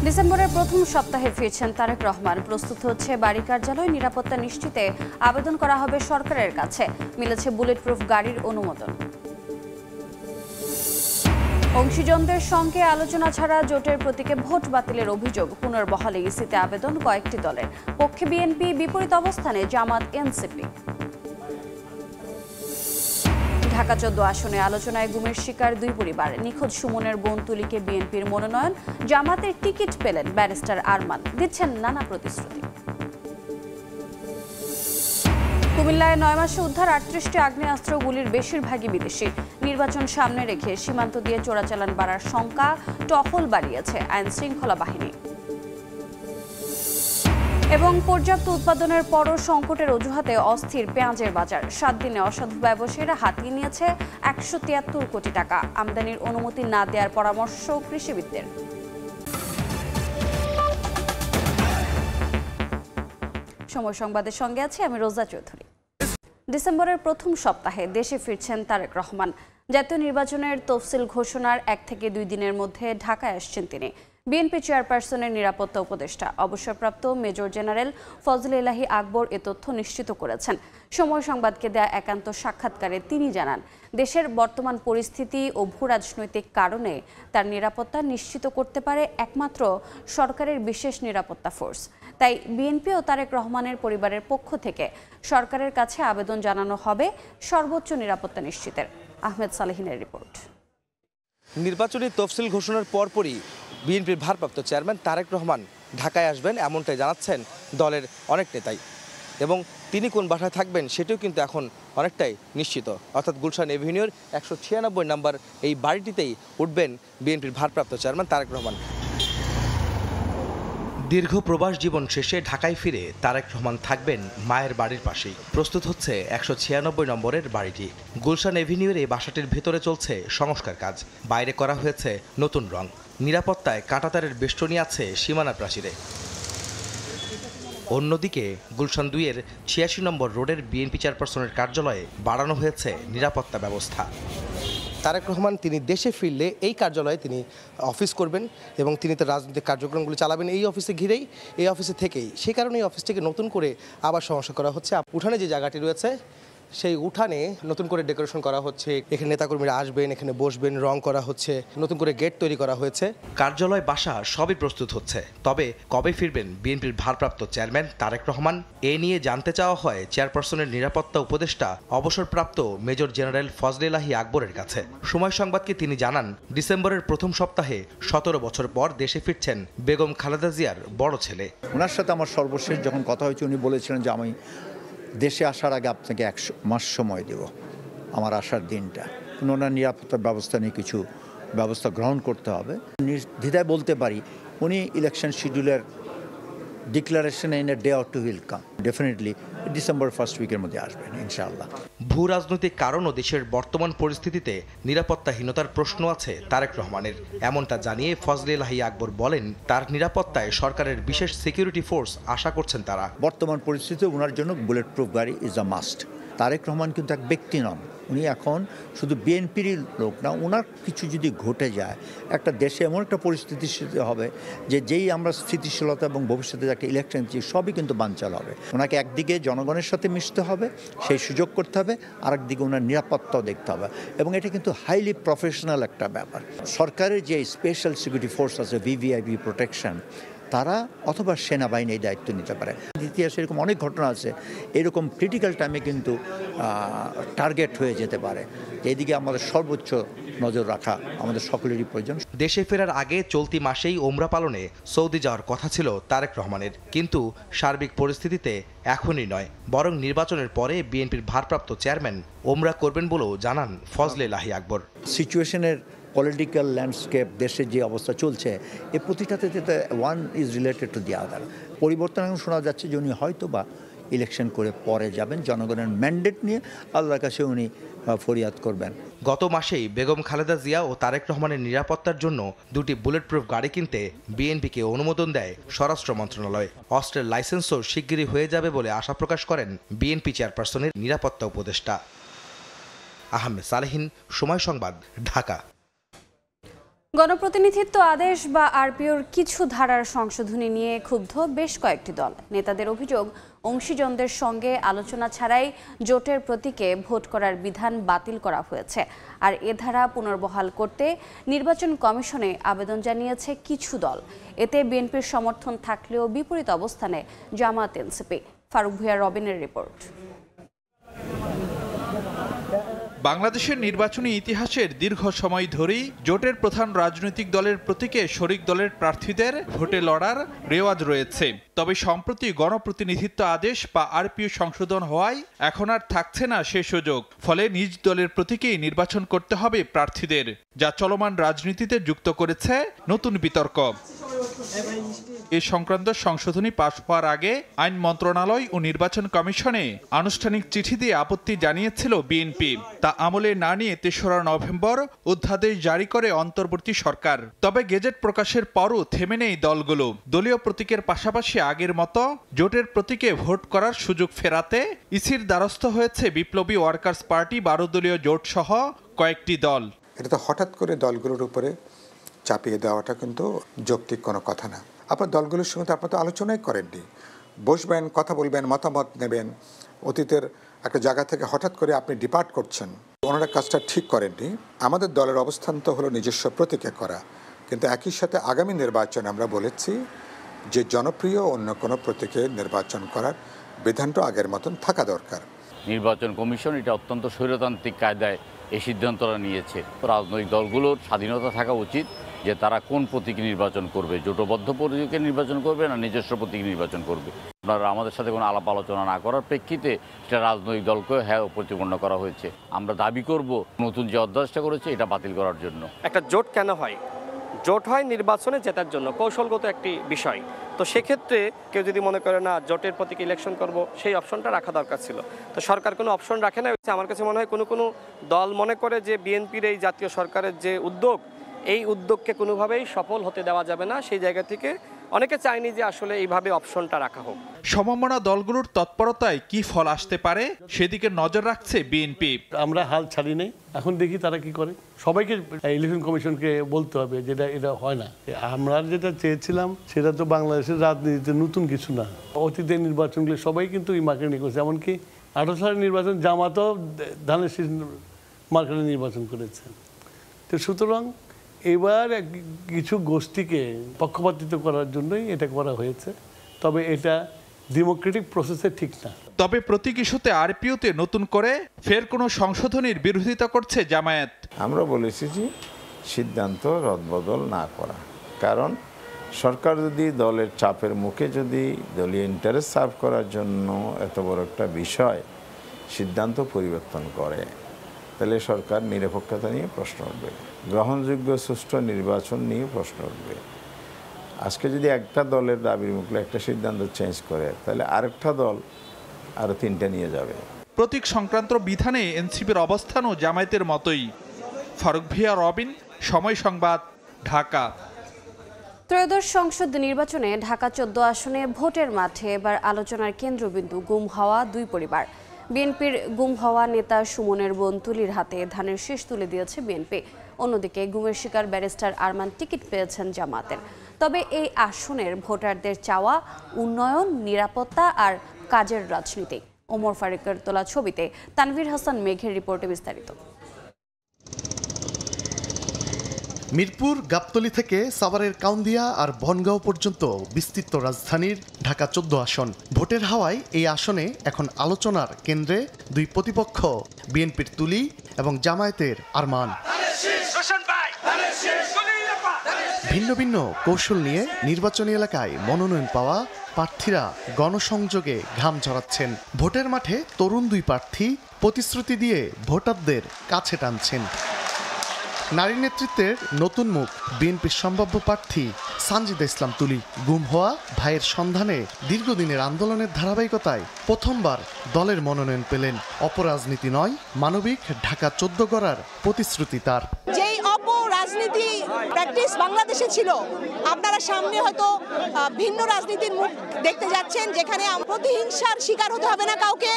ডিসেম্বরের প্রথম সপ্তাহে ফিরছেন তারেক রহমান। প্রস্তুত হচ্ছে বাড়ি কার্যালয় নিরাপত্তা নিশ্চিতে আবেদন করা হবে সরকারের কাছে। মিলেছে বুলেট প্রুফ গাড়ির অনুমোদন। অংশীজনদের সঙ্গে আলোচনা ছাড়া জোটের প্রতীকে ভোট বাতিলের অভিযোগ। পুনর্বহালে ইসিতে আবেদন কয়েকটি দলের। পক্ষে বিএনপি, বিপরীত অবস্থানে জামাত, এনসিপি। ঢাকা 14 আসনে আলোচনায় গুমের শিকার দুই পরিবার। নিখোঁজ সুমনের বোন তুলিকে বিএনপির মনোনয়ন। জামাতের টিকিট পেলেন ব্যারিস্টার আরমান। দিচ্ছেন নানা প্রতিশ্রুতি। কুমিল্লায় 9 মাসে উদ্ধার 38টি আগ্নেয়াস্ত্রগুলির বেশিরভাগই বিদেশি। নির্বাচন সামনে রেখে সীমান্ত দিয়ে চোরাচালান বাড়ার শঙ্কা। টহল বাড়িয়েছে আইন শৃঙ্খলা বাহিনী। এবং পর্যাপ্ত উৎপাদনের পরও সংকটের অজুহাতে অস্থির পেঁয়াজের বাজার। 7 দিনে অসাধু ব্যবসায়ীরা হাতিয়ে নিয়েছে 173 কোটি টাকা। আমদানির অনুমতি না দেওয়ার পরামর্শ কৃষিবিদদের। সময় সংবাদের সঙ্গে আছি আমি রোজা চৌধুরী। ডিসেম্বরের প্রথম সপ্তাহে দেশে ফিরছেন তারেক রহমান। জাতীয় নির্বাচনের তফসিল ঘোষণার 1 থেকে 2 দিনের মধ্যে ঢাকায় আসছেন তিনি। বিএনপি চেয়ারপারসনের নিরাপত্তা উপদেষ্টা অবসরপ্রাপ্ত মেজর জেনারেল ফজলে ইলাহি আকবর এ তথ্য নিশ্চিত করেছেন। সময় সংবাদকে দেয়া একান্ত সাক্ষাৎকারে তিনি জানান, দেশের বর্তমান পরিস্থিতি ও ভূরাজনৈতিক কারণে তার নিরাপত্তা নিশ্চিত করতে পারে একমাত্র সরকারের বিশেষ নিরাপত্তা ফোর্স। তাই বিএনপি ও তারেক রহমানের পরিবারের পক্ষ থেকে সরকারের কাছে আবেদন জানানো হবে সর্বোচ্চ নিরাপত্তা নিশ্চিতের। আহমেদ সালেহিনের রিপোর্ট। নির্বাচনী তফসিল ঘোষণার পরপরই বিএনপির ভারপ্রাপ্ত চেয়ারম্যান তারেক রহমান ঢাকায় আসবেন এমনটাই জানাচ্ছেন দলের অনেক নেতাই। এবং তিনি কোন বাসায় থাকবেন সেটিও কিন্তু এখন অনেকটাই নিশ্চিত। অর্থাৎ গুলশান এভিনিউর 196 নম্বর এই বাড়িটিতেই উঠবেন বিএনপির ভারপ্রাপ্ত চেয়ারম্যান তারেক রহমান। দীর্ঘ প্রবাস জীবন শেষে ঢাকায় ফিরে তারেক রহমান থাকবেন মায়ের বাড়ির পাশেই। প্রস্তুত হচ্ছে 196 নম্বরের বাড়িটি। গুলশান এভিনিউর এই বাসাটির ভেতরে চলছে সংস্কার কাজ। বাইরে করা হয়েছে নতুন রং। নিরাপত্তায় কাঁটাতারের বেষ্টনী আছে সীমানা প্রাচীরে। অন্যদিকে গুলশান 2-এর 86 নম্বর রোডের বিএনপি চেয়ারপারসনের কার্যালয়ে বাড়ানো হয়েছে নিরাপত্তা ব্যবস্থা। তারেক রহমান তিনি দেশে ফিরলে এই কার্যালয়ে তিনি অফিস করবেন এবং তিনি তার রাজনৈতিক কার্যক্রমগুলো চালাবেন এই অফিসে ঘিরেই, এই অফিসে থেকেই। সেই কারণে এই অফিসটিকে নতুন করে আবার সংস্কার করা হচ্ছে। উঠানে যে জায়গাটি রয়েছে সেই উঠানে নতুন করে ডেকোরেশন করা হচ্ছে। এখানে নেতাকর্মীরা আসবেন, এখানে বসবেন, রং করা হচ্ছে, নতুন করে গেট তৈরি করা হয়েছে। কার্যালয়, বাসা সবই প্রস্তুত হচ্ছে। তবে কবে ফিরবেন বিএনপির ভারপ্রাপ্ত চেয়ারম্যান তারেক রহমান এ নিয়ে জানতে চাওয়া হয় চেয়ারপারসনের নিরাপত্তা উপদেষ্টা অবসরপ্রাপ্ত মেজর জেনারেল ফজলে ইলাহি আকবরের কাছে। সময় সংবাদকে তিনি জানান, ডিসেম্বরের প্রথম সপ্তাহে 17 বছর পর দেশে ফিরছেন বেগম খালেদা জিয়ার বড় ছেলে। ওনার সাথে আমার সর্বশেষ যখন কথা হয়েছে উনি বলেছিলেন যে আমি দেশে আসার আগে আপনাকে 1 মাস সময় দেব আমার আসার দিনটা। কিন্তু ওনার নিরাপত্তার ব্যবস্থা নিয়ে কিছু ব্যবস্থা গ্রহণ করতে হবে। নির্দ্বিধায় বলতে পারি উনি ইলেকশন শিডিউলের declaration in a day or two will come. Definitely December first উইকের মধ্যে আসবেন ইনশাআল্লাহ। ভূ রাজনৈতিক কারণ ও দেশের বর্তমান পরিস্থিতিতে নিরাপত্তাহীনতার প্রশ্ন আছে তারেক রহমানের। এমনটা জানিয়ে ফজলে ইলাহি আকবর বলেন, তার নিরাপত্তায় সরকারের বিশেষ সিকিউরিটি ফোর্স আশা করছেন তারা। বর্তমান পরিস্থিতিতে ওনার জন্য বুলেট প্রুফ গাড়ি is a must. Tarique Rahman কিন্তু এক ব্যক্তি নন, উনি এখন শুধু বিএনপির লোক না। ওনার কিছু যদি ঘটে যায় একটা দেশে এমন একটা পরিস্থিতি হবে যেই আমরা স্থিতিশীলতা এবং ভবিষ্যতে একটা ইলেকশন সবই কিন্তু বানচাল হবে। ওনাকে একদিকে জনগণের সাথে মিশতে হবে, সেই সুযোগ করতে হবে, আরেকদিকে ওনার নিরাপত্তাও দেখতে হবে। এবং এটা কিন্তু হাইলি প্রফেশনাল একটা ব্যাপার। সরকারের যে স্পেশাল সিকিউরিটি ফোর্স আছে, ভিভিআইপি প্রোটেকশন, তারা অথবা সেনাবাহিনী এই দায়িত্ব নিতে পারে। ইতিহাসে এরকম অনেক ঘটনা আছে, এরকম ক্রিটিক্যাল টাইমে কিন্তু টার্গেট হয়ে যেতে পারে। এইদিকে আমাদের সর্বোচ্চ নজর রাখা আমাদের সকলেরই প্রয়োজন। দেশে ফেরার আগে চলতি মাসেই ওমরা পালনে সৌদি যাওয়ার কথা ছিল তারেক রহমানের, কিন্তু সার্বিক পরিস্থিতিতে এখনই নয়, বরং নির্বাচনের পরে বিএনপির ভারপ্রাপ্ত চেয়ারম্যান ওমরা করবেন বলেও জানান ফজলে ইলাহি আকবর। সিচুয়েশনের পলিটিক্যাল ল্যান্ডস্কেপ, দেশের যে অবস্থা চলছে, এই প্রতিটাতে one is related to the other. পরিবর্তন এখন শোনা যাচ্ছে যে উনি হয়তো বা ইলেকশন করে পরে যাবেন, জনগণের ম্যান্ডেট নিয়ে আল্লাহর কাছে উনি ফরিয়াদ করবেন। গত মাসেই বেগম খালেদা জিয়া ও তারেক রহমানের নিরাপত্তার জন্য 2টি বুলেট প্রুফ গাড়ি কিনতে বিএনপিকে অনুমোদন দেয় স্বরাষ্ট্র মন্ত্রণালয়। অস্ত্রের লাইসেন্সও শিগগিরই হয়ে যাবে বলে আশা প্রকাশ করেন বিএনপি চেয়ারপারসনের নিরাপত্তা উপদেষ্টা। আহমেদ সালেহিন, সময় সংবাদ, ঢাকা। গণপ্রতিনিধিত্ব আদেশ বা আরপিওর কিছু ধারার সংশোধনী নিয়ে ক্ষুব্ধ বেশ কয়েকটি দল। নেতাদের অভিযোগ, অংশীজনদের সঙ্গে আলোচনা ছাড়াই জোটের প্রতীকে ভোট করার বিধান বাতিল করা হয়েছে। আর এ ধারা পুনর্বহাল করতে নির্বাচন কমিশনে আবেদন জানিয়েছে কিছু দল। এতে বিএনপির সমর্থন থাকলেও বিপরীত অবস্থানে জামায়াত এনসিপি। ফারুক ভূঁইয়া রবিনের রিপোর্ট। বাংলাদেশের নির্বাচনী ইতিহাসের দীর্ঘ সময় ধরেই জোটের প্রধান রাজনৈতিক দলের প্রতীকে শরিক দলের প্রার্থীদের ভোটে লড়ার রেওয়াজ রয়েছে। তবে সম্প্রতি গণপ্রতিনিধিত্ব আদেশ বা আরপিও সংশোধন হওয়ায় এখন আর থাকছে না সে সুযোগ। ফলে নিজ দলের প্রতীকেই নির্বাচন করতে হবে প্রার্থীদের, যা চলমান রাজনীতিতে যুক্ত করেছে নতুন বিতর্ক। এ সংক্রান্ত সংশোধনী পাশ হওয়ার আগে আইন মন্ত্রণালয় ও নির্বাচন কমিশনে আনুষ্ঠানিক চিঠি দিয়ে আপত্তি জানিয়েছিল বিএনপি। তা আমলে না নিয়ে ৩রা নভেম্বর অধ্যাদেশ জারি করে অন্তর্বর্তী সরকার। তবে গেজেট প্রকাশের পরও থেমে নেই দলগুলো। দলীয় প্রতীকের পাশাপাশি আগের মতো জোটের প্রতীকে ভোট করার সুযোগ ফেরাতে ইসির দ্বারস্থ হয়েছে বিপ্লবী ওয়ার্কার্স পার্টি 12 দলীয় জোট সহ কয়েকটি দল। এটা তো হঠাৎ করে দলগুলোর উপরে চাপিয়ে দেওয়াটা কিন্তু যৌক্তিক কোনো কথা না। আপনার দলগুলোর সঙ্গে তো আপনার তো আলোচনাই করেননি, বসবেন, কথা বলবেন, মতামত নেবেন। অতীতের একটা জায়গা থেকে হঠাৎ করে আপনি ডিপার্ট করছেন, ওনারা কাজটা ঠিক করেননি। আমাদের দলের অবস্থান তো হলো নিজস্ব প্রতীকে করা, কিন্তু একই সাথে আগামী নির্বাচনে আমরা বলেছি যে জনপ্রিয় অন্য কোনো প্রতীকে নির্বাচন করার বিধানটা আগের মতন থাকা দরকার। নির্বাচন কমিশন এটা অত্যন্ত স্বৈরতান্ত্রিক কায়দায় এই সিদ্ধান্তটা নিয়েছে। রাজনৈতিক দলগুলোর স্বাধীনতা থাকা উচিত যে তারা কোন প্রতীকে নির্বাচন করবে, জোটবদ্ধ প্রতীকে নির্বাচন করবে না নিজস্ব প্রতীকে নির্বাচন করবে। আপনারা আমাদের সাথে কোনো আলাপ আলোচনা না করার প্রেক্ষিতে সেটা রাজনৈতিক দলকে প্রতিপন্ন করা হয়েছে। আমরা দাবি করব নতুন যে অধ্যাদেশটা করেছে এটা বাতিল করার জন্য। একটা জোট কেন হয়? জোট হয় নির্বাচনে জেতার জন্য, কৌশলগত একটি বিষয়। তো সেক্ষেত্রে কেউ যদি মনে করে না জোটের প্রতীকে ইলেকশন করব, সেই অপশনটা রাখা দরকার ছিল। তো সরকার কোনো অপশন রাখে না। আমার কাছে মনে হয় কোনো দল মনে করে যে বিএনপির এই জাতীয় সরকারের যে উদ্যোগ, এই উদ্যোগকে কোনোভাবেই সফল হতে দেওয়া যাবে না। সেই জায়গা থেকে অনেকে চায়নি যে আসলে এইভাবে অপশনটা রাখা হোক। সমমনা দলগুলোর তৎপরতায় কি ফল আসতে পারে সেদিকে নজর রাখছে বিএনপি। আমরা হাল ছাড়ি নাই, এখন দেখি তারা কি করে। সবাইকে ইলেকশন কমিশনকে বলতে হবে যেটা এটা হয় না। আমরা যেটা চেয়েছিলাম সেটা তো বাংলাদেশের রাজনীতিতে নতুন কিছু না। অতীতের নির্বাচনগুলো সবাই কিন্তু এই মার্কেটিং করেছে। এমনকি 18 সালের নির্বাচন জামাতও ধানের শীষ মার্কেটে নির্বাচন করেছে। তো সুতরাং এবার কিছু গোষ্ঠীকে পক্ষপাতিত্ব করার জন্যই এটা করা হয়েছে। তবে এটা ডেমোক্রেটিক প্রসেসে ঠিক না। তবে প্রতীক ইস্যুতে আরপিওতে নতুন করে ফের কোনো সংশোধনীর বিরোধিতা করছে জামায়াত। আমরা বলেছি যে সিদ্ধান্ত রদবদল না করা, কারণ সরকার যদি দলের চাপের মুখে যদি দলীয় ইন্টারেস্ট সার্ভ করার জন্য এত বড় একটা বিষয় সিদ্ধান্ত পরিবর্তন করে, তাহলে সরকার নিরপেক্ষতা নিয়ে প্রশ্ন উঠবে, গ্রহণযোগ্য সুষ্ঠু নির্বাচন নিয়ে প্রশ্ন উঠবে। আজকে যদি একটা দলের দাবির মুখে একটা সিদ্ধান্ত চেঞ্জ করে, তাহলে আরেকটা দল আরও 3টা নিয়ে যাবে। প্রতীক সংক্রান্ত বিধানে এনসিপির অবস্থানও জামায়াতের মতোই। ফারুক ভূঁইয়া, রবিন, সময় সংবাদ, ঢাকা। ত্রয়োদশ সংসদ নির্বাচনে ঢাকা 14 আসনে ভোটের মাঠে এবার আলোচনার কেন্দ্রবিন্দু গুম হওয়া 2 পরিবার। বিএনপির গুম হওয়া নেতা সুমনের বোন তুলির হাতে ধানের শীষ তুলে দিয়েছে বিএনপি। অন্যদিকে গুমের শিকার ব্যারিস্টার আরমান টিকিট পেয়েছেন জামায়াতের। তবে এই আসনের ভোটারদের চাওয়া উন্নয়ন, নিরাপত্তা আর কাজের রাজনীতি। ওমর ফারুকের তোলা ছবিতে তানভীর হাসান মেঘের রিপোর্টে বিস্তারিত। মিরপুর, গাবতলী থেকে সাভারের কাউন্দিয়া আর বনগাঁও পর্যন্ত বিস্তৃত রাজধানীর ঢাকা 14 আসন। ভোটের হাওয়ায় এই আসনে এখন আলোচনার কেন্দ্রে 2 প্রতিপক্ষ, বিএনপির তুলি এবং জামায়াতের আরমান। ভিন্ন ভিন্ন কৌশল নিয়ে নির্বাচনী এলাকায় মনোনয়ন পাওয়া প্রার্থীরা গণসংযোগে ঘাম ঝরাচ্ছেন। ভোটের মাঠে তরুণ 2 প্রার্থী প্রতিশ্রুতি দিয়ে ভোটারদের কাছে টানছেন। নারী নেতৃত্বের নতুন মুখ বিএনপির সম্ভাব্য প্রার্থী সানজিদা ইসলাম তুলি। গুম হওয়া ভাইয়ের সন্ধানে দীর্ঘদিনের আন্দোলনের ধারাবাহিকতায় প্রথমবার দলের মনোনয়ন পেলেন। অপরাজনীতি নয়, মানবিক ঢাকা 14 গড়ার প্রতিশ্রুতি তার। যেই রাজনীতি প্র্যাকটিস বাংলাদেশে ছিল, আপনারা সামনে হয়তো ভিন্ন রাজনীতির মুখ দেখতে যাচ্ছেন, যেখানে প্রতিহিংসার শিকার হতে হবে না কাউকে,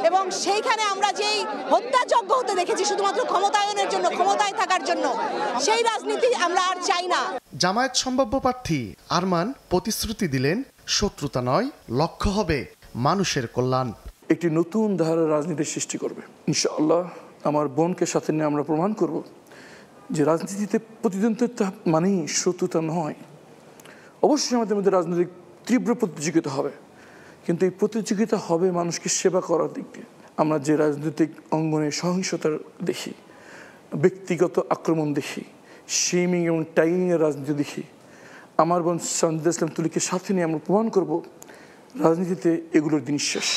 এবং সেইখানে আমরা যেই হত্যাযজ্ঞ হতে দেখেছি শুধুমাত্র ক্ষমতায়নের জন্য, ক্ষমতায় থাকার জন্য, সেই রাজনীতি আমরা আর চাই না। জামায়াত সম্ভাব্য প্রার্থী আরমান প্রতিশ্রুতি দিলেন, শত্রুতা নয়, লক্ষ্য হবে মানুষের কল্যাণ। একটি নতুন ধারার রাজনীতির সৃষ্টি করবে ইনশাআল্লাহ। আমার বোনকে সাথে নিয়ে আমরা প্রমাণ করব যে রাজনীতিতে প্রতিদ্বন্দ্বিতা মানেই শত্রুতা নয়। অবশ্যই আমাদের মধ্যে রাজনৈতিক তীব্র প্রতিযোগিতা হবে, কিন্তু এই প্রতিযোগিতা হবে মানুষকে সেবা করার দিক দিয়ে। আমরা যে রাজনৈতিক অঙ্গনে সহিংসতা দেখি, ব্যক্তিগত আক্রমণ দেখি, শেমিং এবং টাইমিংয়ের রাজনীতি দেখি, আমার বোন সঞ্জিদা ইসলাম তুলিকে সাথে নিয়ে আমরা প্রমাণ করব রাজনীতিতে এগুলোর দিন শেষ।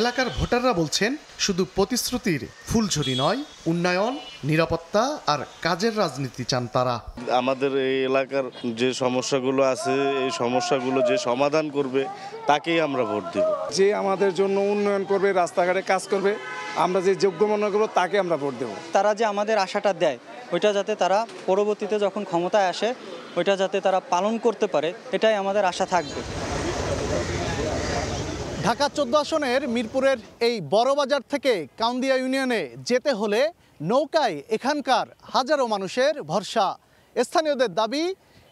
এলাকার ভোটাররা বলছেন, শুধু প্রতিশ্রুতির ফুলঝুরি নয়, উন্নয়ন, নিরাপত্তা আর কাজের রাজনীতি চান তারা। আমাদের এই এলাকার যে সমস্যাগুলো আছে, এই সমস্যাগুলো যে সমাধান করবে তাকেই আমরা ভোট দেব। যে আমাদের জন্য উন্নয়ন করবে, রাস্তাঘাটে কাজ করবে, আমরা যে যোগ্য মনে করবো তাকে আমরা ভোট দেব। তারা যে আমাদের আশাটা দেয়, ওইটা যাতে তারা পরবর্তীতে যখন ক্ষমতায় আসে ওইটা যাতে তারা পালন করতে পারে, এটাই আমাদের আশা থাকবে। ঢাকা 14 আসনের মিরপুরের এই বড়বাজার থেকে কাউন্দিয়া ইউনিয়নে যেতে হলে নৌকায় এখানকার হাজারো মানুষের ভরসা। স্থানীয়দের দাবি,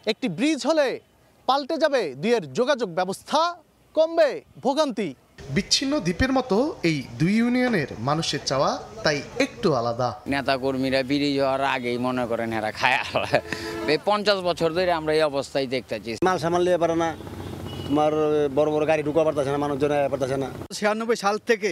একটি ব্রিজ হলে পাল্টে যাবে দুইয়ের যোগাযোগ ব্যবস্থা, কমবে ভোগান্তি। বিচ্ছিন্ন দ্বীপের মতো এই দুই ইউনিয়নের মানুষের চাওয়া তাই একটু আলাদা। নেতা কর্মীরা ব্রিজ হওয়ার আগেই মনে করেন এরা খায়। 50 বছর ধরে আমরা এই অবস্থায় দেখতেছি। মাল সামাল নিয়ে পারে না, তোমার বড় বড় গাড়ি ঢুকা পারতেছে না, মানুষজন পারতেছে না। 96 সাল থেকে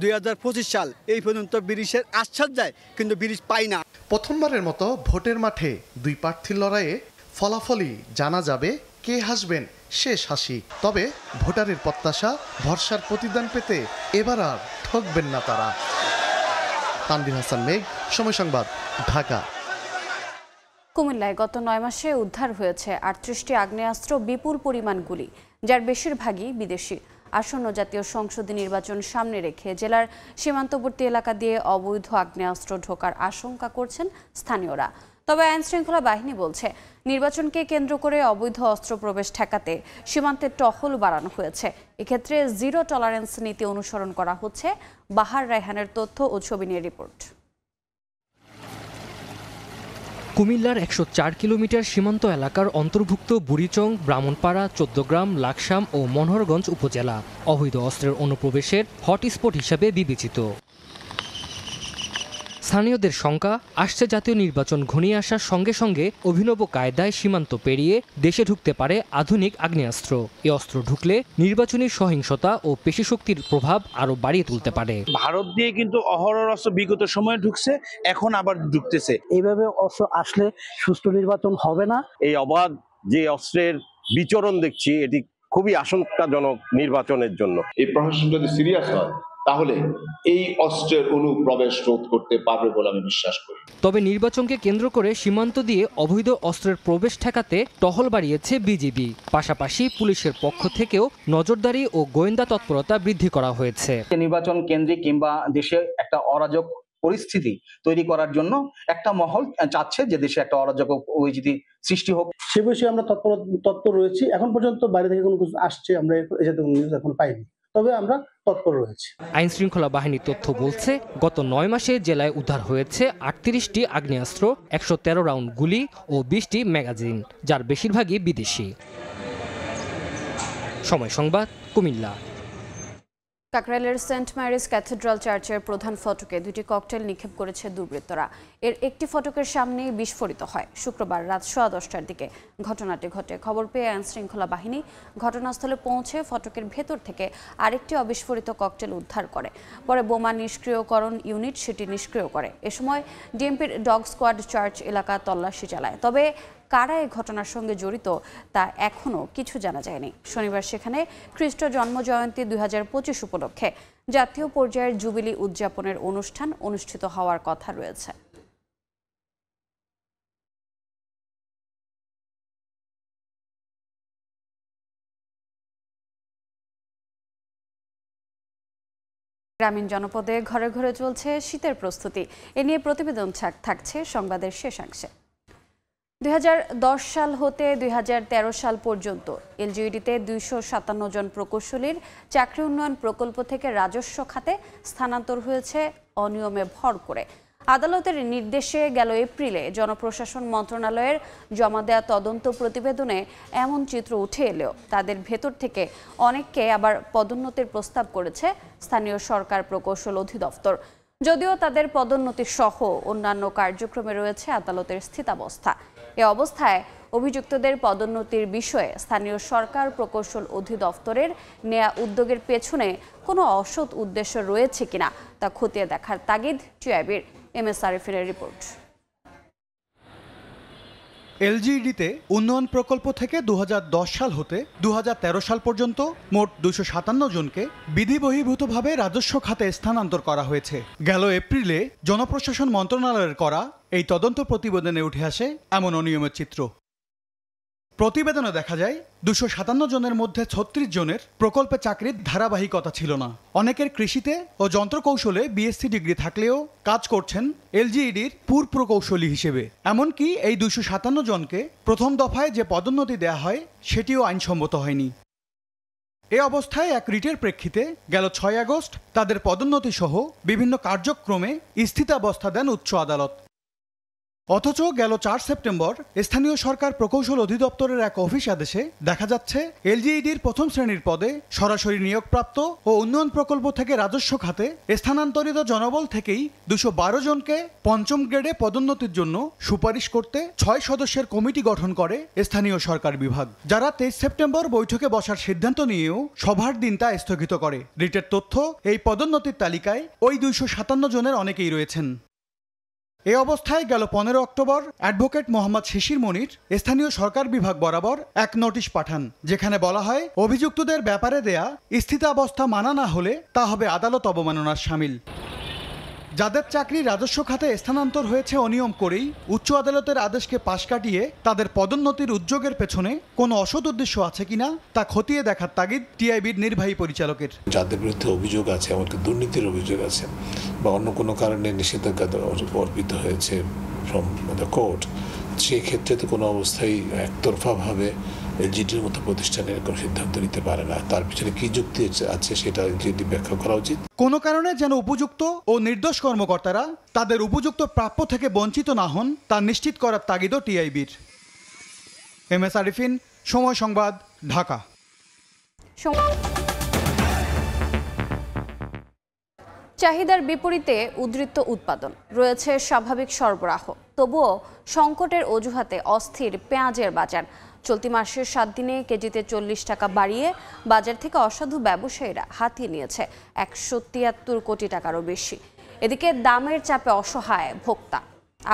2025 সাল এই পর্যন্ত ব্রিজের আশ্বাস যায়, কিন্তু ব্রিজ পাই না। প্রথমবারের মতো ভোটের মাঠে দুই প্রার্থীর লড়াইয়ে ফলাফলই জানা যাবে কে হাসবেন শেষ হাসি। তবে ভোটারের প্রত্যাশা, ভরসার প্রতিদান পেতে এবার আর ঠকবেন না তারা। তানভীর হাসান মেঘ, সময় সংবাদ, ঢাকা। কুমিল্লায় গত 9 মাসে উদ্ধার হয়েছে 38টি আগ্নেয়াস্ত্র, বিপুল পরিমাণ গুলি, যার বেশিরভাগই বিদেশি। আসন্ন জাতীয় সংসদ নির্বাচন সামনে রেখে জেলার সীমান্তবর্তী এলাকা দিয়ে অবৈধ আগ্নেয়াস্ত্র ঢোকার আশঙ্কা করছেন স্থানীয়রা। তবে আইনশৃঙ্খলা বাহিনী বলছে, নির্বাচনকে কেন্দ্র করে অবৈধ অস্ত্র প্রবেশ ঠেকাতে সীমান্তে টহল বাড়ানো হয়েছে। এক্ষেত্রে জিরো টলারেন্স নীতি অনুসরণ করা হচ্ছে। বাহার রায়হানের তথ্য ও ছবি নিয়ে রিপোর্ট। কুমিল্লার 104 কিলোমিটার সীমান্ত এলাকার অন্তর্ভুক্ত বুড়িচং, ব্রাহ্মণপাড়া, 14 গ্রাম, লাকসাম ও মনোহরগঞ্জ উপজেলা অবৈধ অস্ত্রের অনুপ্রবেশের হটস্পট হিসাবে বিবেচিত। স্থানীয়দের শঙ্কা, আসছে জাতীয় নির্বাচন ঘনিয়ে আসার সঙ্গে সঙ্গে অভিনব কায়দায় সীমান্ত পেরিয়ে দেশে ঢুকতে পারে আধুনিক আগ্নেয়াস্ত্র। এ অস্ত্র ঢুকলে নির্বাচনী সহিংসতা ও পেশিশক্তির প্রভাব আরও বাড়িয়ে তুলতে পারে। ভারত দিয়ে কিন্তু অহরহ অস্ত্র বিগত সময়ে ঢুকছে, এখন আবার ঢুকতেছে। এইভাবে অস্ত্র আসলে সুষ্ঠু নির্বাচন হবে না। এই অবাধ যে অস্ত্রের বিচরণ দেখছি, এটি খুবই আশঙ্কাজনক নির্বাচনের জন্য। এই প্রশাসন যদি সিরিয়াস হয় তাহলে এই অস্ত্রের অনুপ্রবেশ রোধ করতে পারবে বলে আমি বিশ্বাস করি। তবে নির্বাচনকে কেন্দ্র করে সীমান্ত দিয়ে অবৈধ অস্ত্রের প্রবেশ ঠেকাতে টহল বাড়িয়েছে বিজিবি। পাশাপাশি পুলিশের পক্ষ থেকেও নজরদারি ও গোয়েন্দা তৎপরতা বৃদ্ধি করা হয়েছে। নির্বাচন কেন্দ্রিক কিংবা দেশে একটা অরাজক পরিস্থিতি তৈরি করার জন্য একটা মহল চাচ্ছে যে দেশে একটা অরাজক পরিস্থিতি সৃষ্টি হোক। সে বিষয়ে আমরা তৎপর রয়েছি। এখন পর্যন্ত বাইরে থেকে কোনো কিছু আসছে আমরা এই জাতীয় নিউজ এখন পাইনি, তবে আমরা তৎপর রয়েছে। আইন শৃঙ্খলা বাহিনীর তথ্য বলছে, গত 9 মাসে জেলায় উদ্ধার হয়েছে 38টি আগ্নেয়াস্ত্র, 113 রাউন্ড গুলি ও 20টি ম্যাগাজিন, যার বেশিরভাগই বিদেশি। সময় সংবাদ, কুমিল্লা। কাকরাইলের সেন্ট ম্যারিজ ক্যাথেড্রাল চার্চের প্রধান ফটকে 2টি ককটেল নিক্ষেপ করেছে দুর্বৃত্তরা। এর একটি ফটকের সামনেই বিস্ফোরিত হয়। শুক্রবার রাত 10:15টার দিকে ঘটনাটি ঘটে। খবর পেয়ে আইনশৃঙ্খলা বাহিনী ঘটনাস্থলে পৌঁছে ফটকের ভেতর থেকে আরেকটি অবিস্ফোরিত ককটেল উদ্ধার করে। পরে বোমা নিষ্ক্রিয়করণ ইউনিট সেটি নিষ্ক্রিয় করে। এ সময় ডিএমপির ডগ স্কোয়াড চার্চ এলাকা তল্লাশি চালায়। তবে কারা এই ঘটনার সঙ্গে জড়িত তা এখনও কিছু জানা যায়নি। শনিবার সেখানে খ্রিস্ট জন্মজয়ন্তী 2025 উপলক্ষে জাতীয় পর্যায়ের জুবিলি উদযাপনের অনুষ্ঠান অনুষ্ঠিত হওয়ার কথা রয়েছে। গ্রামীণ জনপদে ঘরে ঘরে চলছে শীতের প্রস্তুতি। এ নিয়ে প্রতিবেদন থাকছে সংবাদের শেষাংশে। 2010 সাল হতে 2013 সাল পর্যন্ত এলজিইডিতে 257 জন প্রকৌশলীর চাকরি উন্নয়ন প্রকল্প থেকে রাজস্ব খাতে স্থানান্তর হয়েছে অনিয়মে ভর করে। আদালতের নির্দেশে গেল এপ্রিলে জনপ্রশাসন মন্ত্রণালয়ের জমা দেওয়া তদন্ত প্রতিবেদনে এমন চিত্র উঠে এলেও তাদের ভেতর থেকে অনেককে আবার পদোন্নতির প্রস্তাব করেছে স্থানীয় সরকার প্রকৌশল অধিদপ্তর। যদিও তাদের পদোন্নতি সহ অন্যান্য কার্যক্রমে রয়েছে আদালতের স্থিতাবস্থা। এ অবস্থায় অভিযুক্তদের পদোন্নতির বিষয়ে স্থানীয় সরকার প্রকৌশল অধিদপ্তরের নেয়া উদ্যোগের পেছনে কোনো অসৎ উদ্দেশ্য রয়েছে কিনা তা খতিয়ে দেখার তাগিদ টিআইবির MS আরিফিনের রিপোর্ট। এলজিইডিতে উন্নয়ন প্রকল্প থেকে 2010 সাল হতে 2013 সাল পর্যন্ত মোট 257 জনকে বিধিবহির্ভূতভাবে রাজস্ব খাতে স্থানান্তর করা হয়েছে। গেল এপ্রিলে জনপ্রশাসন মন্ত্রণালয়ের করা এই তদন্ত প্রতিবেদনে উঠে আসে এমন অনিয়মের চিত্র। প্রতিবেদনে দেখা যায় 257 জনের মধ্যে 36 জনের প্রকল্পে চাকরির ধারাবাহিকতা ছিল না। অনেকের কৃষিতে ও যন্ত্রকৌশলে বিএসসি ডিগ্রি থাকলেও কাজ করছেন এলজিইডির প্রকৌশলী হিসেবে। এমনকি এই 257 জনকে প্রথম দফায় যে পদোন্নতি দেয়া হয় সেটিও আইনসম্মত হয়নি। এ অবস্থায় এক রিটের প্রেক্ষিতে গেল 6 আগস্ট তাদের পদোন্নতি সহ বিভিন্ন কার্যক্রমে স্থিতাবস্থা দেন উচ্চ আদালত। অথচ গেল 4 সেপ্টেম্বর স্থানীয় সরকার প্রকৌশল অধিদপ্তরের এক অফিস আদেশে দেখা যাচ্ছে এলজিইডির প্রথম শ্রেণীর পদে সরাসরি নিয়োগপ্রাপ্ত ও উন্নয়ন প্রকল্প থেকে রাজস্ব খাতে স্থানান্তরিত জনবল থেকেই 212 জনকে পঞ্চম গ্রেডে পদোন্নতির জন্য সুপারিশ করতে 6 সদস্যের কমিটি গঠন করে স্থানীয় সরকার বিভাগ, যারা 23 সেপ্টেম্বর বৈঠকে বসার সিদ্ধান্ত নিয়েও সভার দিন তা স্থগিত করে। রিটের তথ্য, এই পদোন্নতির তালিকায় ওই 257 জনের অনেকেই রয়েছেন। এ অবস্থায় গেল 15 অক্টোবর অ্যাডভোকেট মোহাম্মদ শিশির মনির স্থানীয় সরকার বিভাগ বরাবর এক নোটিশ পাঠান, যেখানে বলা হয় অভিযুক্তদের ব্যাপারে দেয়া স্থিতাবস্থা মানা না হলে তা হবে আদালত অবমাননার শামিল। যাদের চাকরি রাজস্ব খাতে স্থানান্তর হয়েছে অনিয়ম করেই উচ্চ আদালতের আদেশকে পাশ কাটিয়ে তাদের পদোন্নতির উদ্যোগের পেছনে কোনো অসৎ উদ্দেশ্য আছে কিনা তা খতিয়ে দেখার তাগিদ টিআইবির নির্বাহী পরিচালকের। যাদের বিরুদ্ধে অভিযোগ আছে, এমনকি দুর্নীতির অভিযোগ আছে বা অন্য কোনো কারণে নিষেধাজ্ঞা অর্পিত হয়েছে ফ্রম দ্য কোর্ট, সেই ক্ষেত্রে তো কোনো অবস্থায় একতরফাভাবে এলজিডির মতো প্রতিষ্ঠানের কোনো সিদ্ধান্ত নিতে পারে না। তার পিছনে কি যুক্তি আছে সেটা এলজিডি ব্যাখ্যা করা উচিত। কোনো কারণে যেন উপযুক্ত ও নির্দোষ কর্মকর্তারা তাদের উপযুক্ত প্রাপ্য থেকে বঞ্চিত না হন তা নিশ্চিত করার তাগিদও টিআইবির। MS আরিফিন, সময় সংবাদ, ঢাকা। চাহিদার বিপরীতে উদ্বৃত্ত উৎপাদন, রয়েছে স্বাভাবিক সরবরাহ, তবুও সংকটের অজুহাতে অস্থির পেঁয়াজের বাজার। চলতি মাসের 7 দিনে কেজিতে 40 টাকা বাড়িয়ে বাজার থেকে অসাধু ব্যবসায়ীরা হাতিয়ে নিয়েছে 173 কোটি টাকারও বেশি। এদিকে দামের চাপে অসহায় ভোক্তা।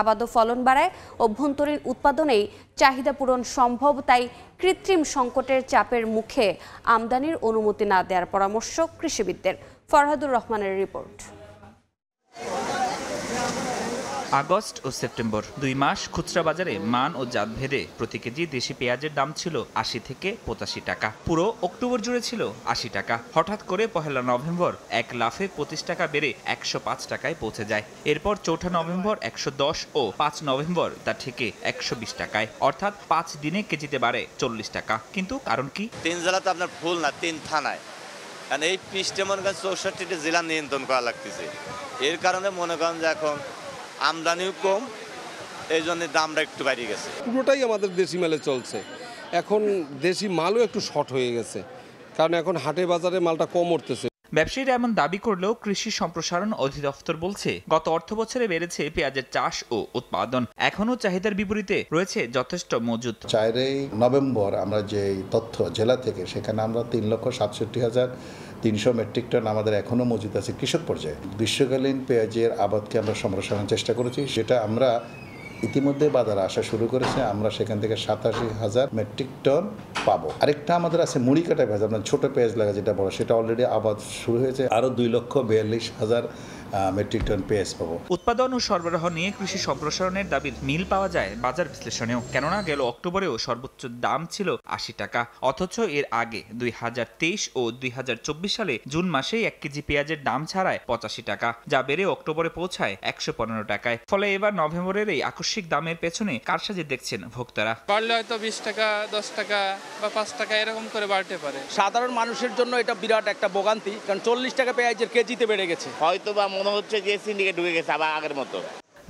আবাদ ও ফলন বাড়ায় অভ্যন্তরীণ উৎপাদনেই চাহিদা পূরণ সম্ভব, তাই কৃত্রিম সংকটের চাপের মুখে আমদানির অনুমতি না দেওয়ার পরামর্শ কৃষিবিদদের। ফরহাদুর রহমানের রিপোর্ট। আগস্ট ও সেপ্টেম্বর 2 মাস খুচরা বাজারে মান ও জাত ভেদে প্রতি কেজি দেশি পেঁয়াজের দাম ছিল 80 থেকে 85 টাকা। পুরো অক্টোবর জুড়ে ছিল 80 টাকা। হঠাৎ করে 1 নভেম্বর এক লাফে 25 টাকা বেড়ে 105 টাকায় পৌঁছে যায়। এরপর 4 নভেম্বর 110 ও 5 নভেম্বর তা থেকে 120 টাকায়, অর্থাৎ 5 দিনে কেজিতে বাড়ে 40 টাকা। কিন্তু কারণ কি? 3 জেলাতে আপনার ফুল না 3 থানায়, কারণ এই পিসটা মনে করেন 64টি জেলা নিয়ন্ত্রণ করা লাগতেছে। এর কারণে মনে করেন যে এখন আমদানিও কম, এই জন্য দামটা একটু বেড়ে গেছে। পুরোটাই আমাদের দেশি মালে চলছে। এখন দেশি মালও একটু শর্ট হয়ে গেছে, কারণ এখন হাটে বাজারে মালটা কম উঠতেছে। ব্যবসায়ীরা এমন দাবি করলেও কৃষি সম্প্রসারণ অধিদপ্তর বলছে গত অর্থ বছরে বেড়েছে পেঁয়াজের চাষ ও উৎপাদন। এখনও চাহিদার বিপরীতে রয়েছে যথেষ্ট মজুত। 4 নভেম্বর আমরা যে তথ্য জেলা থেকে, সেখানে আমরা 3,67,300 মেট্রিক টন আমাদের এখনও মজুত আছে কৃষক পর্যায়ে। গ্রীষ্মকালীন পেঁয়াজের আবাদকে আমরা সম্প্রসারণের চেষ্টা করেছি, সেটা আমরা ইতিমধ্যে বাজারে আসা শুরু করেছে। আমরা সেখান থেকে 87,000 মেট্রিক টন পাবো। আরেকটা আমাদের আছে মুড়ি কাটা পেঁয়াজ, আপনার ছোট পেঁয়াজ লাগা যেটা বড়, সেটা অলরেডি আবাদ শুরু হয়েছে। আরও 2,42,000 মেট্রিক টন পেঁয়াজ পাবো। উৎপাদন ও সরবরাহ নিয়ে কৃষি সম্প্রসারণের দাবির মিল পাওয়া যায় বাজার বিশ্লেষণেও। কেননা গেল অক্টোবরেও সর্বোচ্চ দাম ছিল ৮০ টাকা, অথচ এর আগে ২০২৩ ও ২০২৪ সালে জুন মাসেই ১ কেজি পেঁয়াজের দাম ছাড়ায় ৮৫ টাকা, যা বেড়ে অক্টোবরে পৌঁছায় ১১৫ টাকায়। ফলে এবার নভেম্বরের এই আকস্মিক দামের পেছনে কারসাজি দেখছেন ভোক্তারা। বাড়লে হয়তো ২০ টাকা, ১০ টাকা বা ৫ টাকা এরকম করে বাড়তে পারে। সাধারণ মানুষের জন্য এটা বিরাট একটা ভোগান্তি, কারণ ৪০ টাকা পেঁয়াজের কেজিতে বেড়ে গেছে। হয়তো বা মনে হচ্ছে যে সিন্ডিকেট ঢুকে গেছে আবার আগের মতো।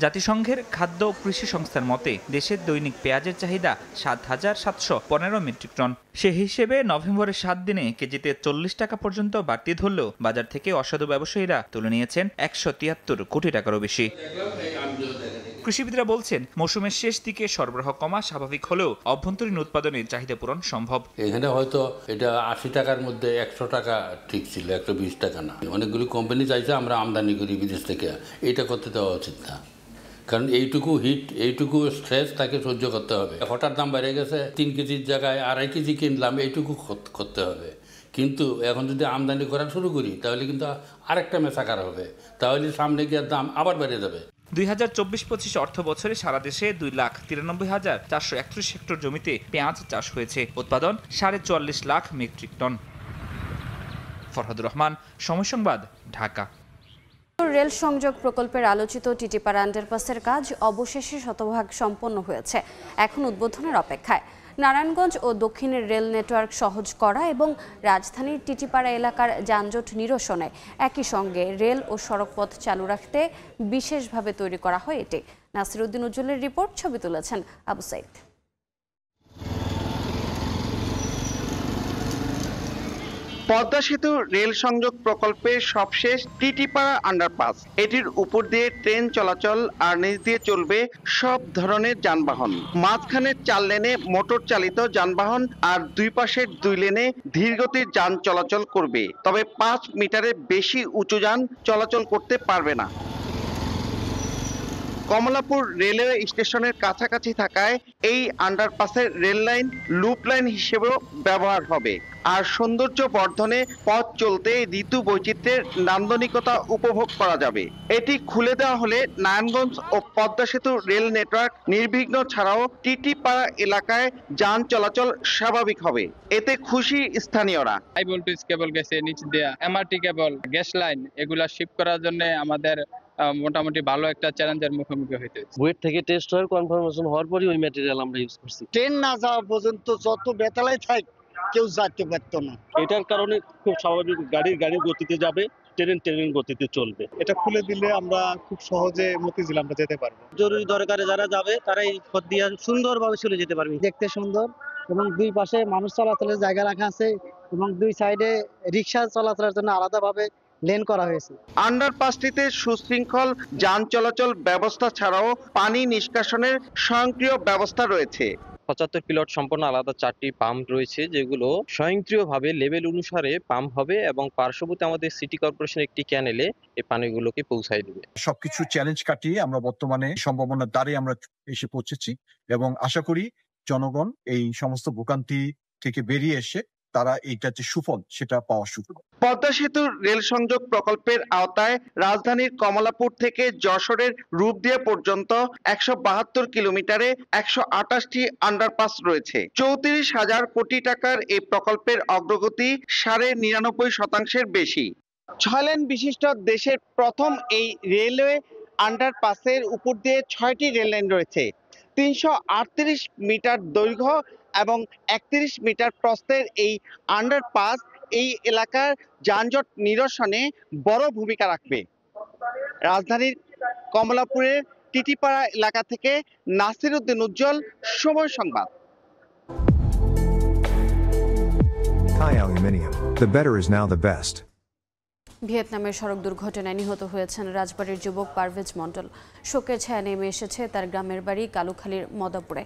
জাতিসংঘের খাদ্য ও কৃষি সংস্থার মতে দেশের দৈনিক পেঁয়াজের চাহিদা ৭,৭১৫ মেট্রিক টন। সে হিসেবে নভেম্বরের ৭ দিনে কেজিতে ৪০ টাকা পর্যন্ত বাড়তি ধরলেও বাজার থেকে অসাধু ব্যবসায়ীরা তুলে নিয়েছেন ১৭৩ কোটি টাকারও বেশি। কৃষিবিদরা বলছেন মৌসুমের শেষ দিকে সরবরাহ কমা স্বাভাবিক হলেও অভ্যন্তরীণ উৎপাদনের চাহিদা পূরণ সম্ভব। এখানে হয়তো এটা ৮০ টাকার মধ্যে ১০০ টাকা ঠিক ছিল, ১২০ টাকা না। অনেকগুলি কোম্পানি চাইছে আমরা আমদানি করি বিদেশ থেকে, এটা করতে দেওয়া উচিত না, কারণ এইটুকু হিট, এইটুকু স্ট্রেস তাকে সহ্য করতে হবে। হঠাৎ দাম বেড়ে গেছে, ৩ কেজির জায়গায় ২.৫ কেজি কিনলাম, এইটুকু করতে হবে। কিন্তু এখন যদি আমদানি করা শুরু করি তাহলে কিন্তু আরেকটা মেসাকার হবে, তাহলে সামনে গিয়ে দাম আবার বেড়ে যাবে। ২০২৪-২৫ অর্থ বছরে সারা দেশে ২,৯৩,৪৩১ হেক্টর জমিতে পেঁয়াজ চাষ হয়েছে। উৎপাদন ৪.৫ লাখ মেট্রিক টন। ফরহাদুর রহমান, সময় সংবাদ, ঢাকা। রেল সংযোগ প্রকল্পের আলোচিত টিটিপাড়া আন্ডারপাসের কাজ অবশেষে শতভাগ সম্পন্ন হয়েছে, এখন উদ্বোধনের অপেক্ষায়। নারায়ণগঞ্জ ও দক্ষিণের রেল নেটওয়ার্ক সহজ করা এবং রাজধানীর টিটিপাড়া এলাকার যানজট নিরসনে একই সঙ্গে রেল ও সড়কপথ চালু রাখতে বিশেষভাবে তৈরি করা হয় এটি। নাসিরউদ্দিন উজ্জ্বলের রিপোর্ট, ছবি তুলেছেন আবু সাইদ। পদ্মা সেতু রেল সংযোগ প্রকল্পের সবশেষ টিটিপাড়া আন্ডারপাস। এটির উপর দিয়ে ট্রেন চলাচল আর নিচ দিয়ে চলবে সব ধরনের যানবাহন। মাঝখানে ৪ লেনে মোটর চালিত যানবাহন আর দুই পাশের ২ লেনে ধীরগতির যান চলাচল করবে, তবে ৫ মিটারের বেশি উঁচু যান চলাচল করতে পারবে না। কমলাপুর রেলওয়ে স্টেশনের কাছাকাছি থাকায় এই আন্ডারপাসের রেল লাইন লুপ লাইন হিসেবেও ব্যবহার হবে। আর সৌন্দর্য বর্ধনে পথ চলতে ঋতু বৈচিত্র্যের নান্দনিকতা উপভোগ করা যাবে। এটি খুলে দেওয়া হলে নারায়ণগঞ্জ ও পদ্মা সেতু রেল নেটওয়ার্ক নির্বিঘ্ন ছাড়াও টিটিপাড়া এলাকায় যান চলাচল স্বাভাবিক হবে। এতে খুশি স্থানীয়রা। হাই ভোল্টেজ কেবল গেছে নিচ দেয়া, এমআরটি কেবল, গ্যাস লাইন এগুলা শিফট করার জন্য আমাদের মোটামুটি ভালো একটা চ্যালেঞ্জের মুখোমুখি হইতে হচ্ছে। বুয়েট থেকে টেস্ট হওয়ার কনফার্মেশন হওয়ার পরই ওই ম্যাটেরিয়াল আমরা ইউজ করছি। ট্রেন না যাওয়া পর্যন্ত যত বেতালাই থাক কেউ যেতে পারতো না। এটার কারণে খুব স্বাভাবিক গাড়ির গতিতে যাবে, ট্রেনের গতিতে চলবে। এটা খুলে দিলে আমরা খুব সহজে মতিঝিল আমরা যেতে পারবো। জরুরি দরকারে যারা যাবে তারা এই পথ দিয়ে সুন্দরভাবে চলে যেতে পারবে। দেখতে সুন্দর এবং দুই পাশে মানুষ চলাচলের জায়গা রাখা আছে এবং দুই সাইডে রিক্সা চলাচলের জন্য আলাদাভাবে লেন করা হয়েছে। আন্ডারপাসটিতে সুশৃঙ্খল যান চলাচল ব্যবস্থা ছাড়াও পানি নিষ্কাশনের স্বয়ংক্রিয় ব্যবস্থা রয়েছে। ৭৫ কিলোয়াট সম্পন্ন আলাদা 4টি পাম্প রয়েছে, যেগুলো স্বয়ংক্রিয়ভাবে লেভেল অনুসারে পাম্প হবে এবং পার্শ্ববর্তী আমাদের সিটি কর্পোরেশন একটি ক্যানেলে এই পানিগুলোকে পৌঁছায় দেবে। সবকিছু চ্যালেঞ্জ কাটিয়ে আমরা বর্তমানে সম্ভাবনার দ্বারে আমরা এসে পৌঁছেছি এবং আশা করি জনগণ এই সমস্ত ভোগান্তি থেকে বেরিয়ে এসে তারা এইটা যে সুফল সেটা পাওয়া শুরু। পদ্মা সেতুর রেল সংযোগ প্রকল্পের আওতায় রাজধানীর কমলাপুর থেকে যশোরের রূপদিয়া পর্যন্ত ১৭২ কিলোমিটারে ১২৮টি আন্ডারপাস রয়েছে। ৩৪,০০০ কোটি টাকার এই প্রকল্পের অগ্রগতি ৯৯.৯% বেশি। ৬ লেন বিশিষ্ট দেশের প্রথম এই রেলওয়ে আন্ডারপাসের উপর দিয়ে ৬টি রেল লাইন রয়েছে। ৩৩৮ মিটার দৈর্ঘ্য এবং ৩১ মিটার প্রস্থের এই আন্ডারপাস এই এলাকার যানজট নিরসনে বড় ভূমিকা রাখবে। রাজধানীর কমলাপুরের টিটিপাড়া এলাকা থেকে নাসিরউদ্দিন উজ্জ্বল, সময় সংবাদ। Thai Aluminium. The better is now the best. ভিয়েতনামের সড়ক দুর্ঘটনায় নিহত হয়েছেন রাজবাড়ীর যুবক পারভেজ মণ্ডল। শোকের ছায়া নেমে এসেছে তার গ্রামের বাড়ি কালুখালীর মদাপুরে।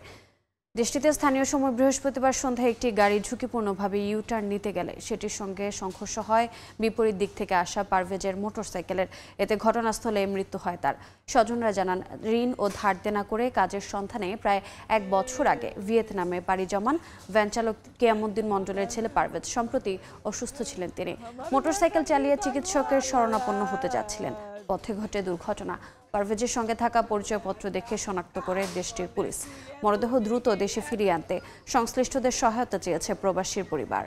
দেশটিতে স্থানীয় সময় বৃহস্পতিবার সন্ধ্যায় একটি গাড়ি ঝুঁকিপূর্ণভাবে ইউটার্ন নিতে গেলে সেটির সঙ্গে সংঘর্ষ হয় বিপরীত দিক থেকে আসা পারভেজের মোটরসাইকেলের। এতে ঘটনাস্থলে মৃত্যু হয় তার। স্বজনরা জানান, ঋণ ও ধার দেনা করে কাজের সন্ধানে প্রায় ১ বছর আগে ভিয়েতনামে পাড়ি জমান ভ্যানচালক কিয়ামুদ্দিন মণ্ডলের ছেলে পারভেজ সম্প্রতি অসুস্থ ছিলেন তিনি। মোটরসাইকেল চালিয়ে চিকিৎসকের শরণাপন্ন হতে যাচ্ছিলেন। পথে ঘটে দুর্ঘটনা। পারভেজের সঙ্গে থাকা পরিচয়পত্র দেখে শনাক্ত করে দেশটির পুলিশ। মরদেহ দ্রুত দেশে ফিরিয়ে আনতে সংশ্লিষ্টদের সহায়তা চেয়েছে প্রবাসীর পরিবার।